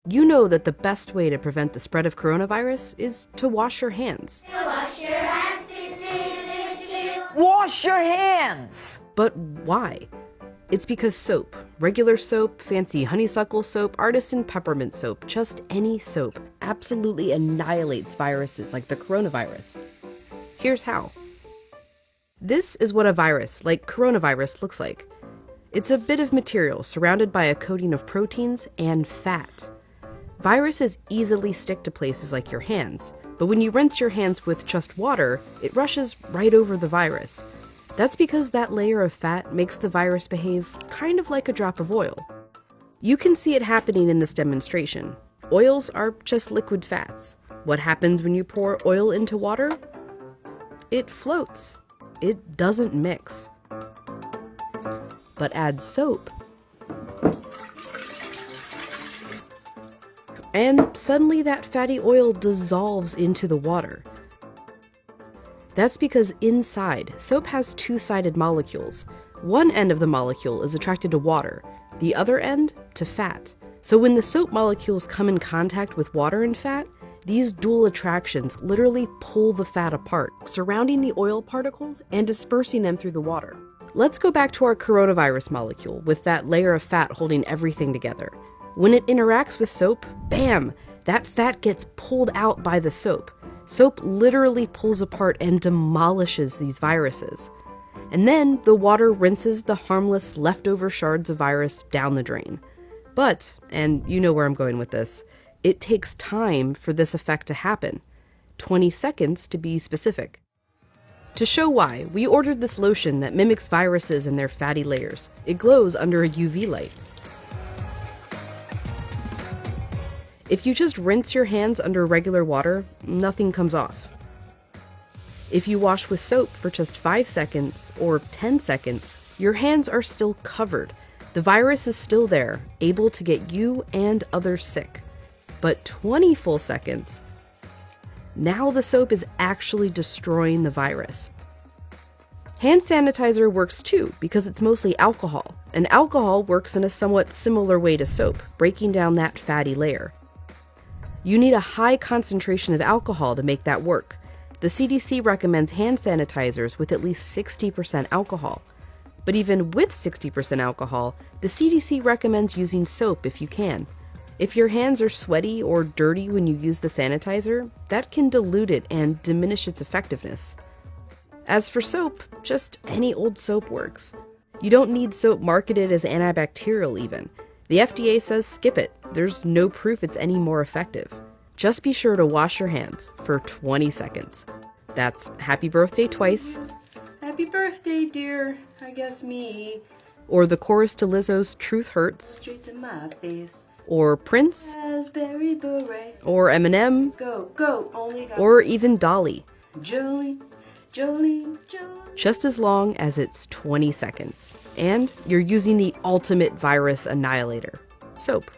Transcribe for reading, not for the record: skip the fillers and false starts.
You know that the best way to prevent the spread of coronavirus is to wash your hands. Wash your hands. Wash your hands! But why? It's because soap, regular soap, fancy honeysuckle soap, artisan peppermint soap, just any soap, absolutely annihilates viruses like the coronavirus. Here's how. This is what a virus, like coronavirus, looks like. It's a bit of material surrounded by a coating of proteins and fat. Viruses easily stick to places like your hands, but when you rinse your hands with just water, it rushes right over the virus. That's because that layer of fat makes the virus behave kind of like a drop of oil. You can see it happening in this demonstration. Oils are just liquid fats. What happens when you pour oil into water? It floats. It doesn't mix. But add soap, and suddenly that fatty oil dissolves into the water. That's because inside, soap has two-sided molecules. One end of the molecule is attracted to water, the other end to fat. So when the soap molecules come in contact with water and fat, these dual attractions literally pull the fat apart, surrounding the oil particles and dispersing them through the water. Let's go back to our coronavirus molecule with that layer of fat holding everything together. When it interacts with soap, bam, that fat gets pulled out by the soap. Soap literally pulls apart and demolishes these viruses. And then the water rinses the harmless leftover shards of virus down the drain. But, and you know where I'm going with this, it takes time for this effect to happen. 20 seconds to be specific. To show why, we ordered this lotion that mimics viruses and their fatty layers. It glows under a UV light. If you just rinse your hands under regular water, nothing comes off. If you wash with soap for just 5 seconds or 10 seconds, your hands are still covered. The virus is still there, able to get you and others sick. But 20 full seconds, now the soap is actually destroying the virus. Hand sanitizer works too because it's mostly alcohol, and alcohol works in a somewhat similar way to soap, breaking down that fatty layer. You need a high concentration of alcohol to make that work. The CDC recommends hand sanitizers with at least 60% alcohol. But even with 60% alcohol, the CDC recommends using soap if you can. If your hands are sweaty or dirty when you use the sanitizer, that can dilute it and diminish its effectiveness. As for soap, just any old soap works. You don't need soap marketed as antibacterial even. The FDA says skip it. There's no proof it's any more effective. Just be sure to wash your hands for 20 seconds. That's happy birthday twice. Happy birthday, dear. I guess me. Or the chorus to Lizzo's Truth Hurts. Straight to my face. Or Prince. Raspberry beret. Or Eminem. Go, go, only go. Or even Dolly. Jolene, Jolene, Jolene. Just as long as it's 20 seconds. And you're using the ultimate virus annihilator, soap.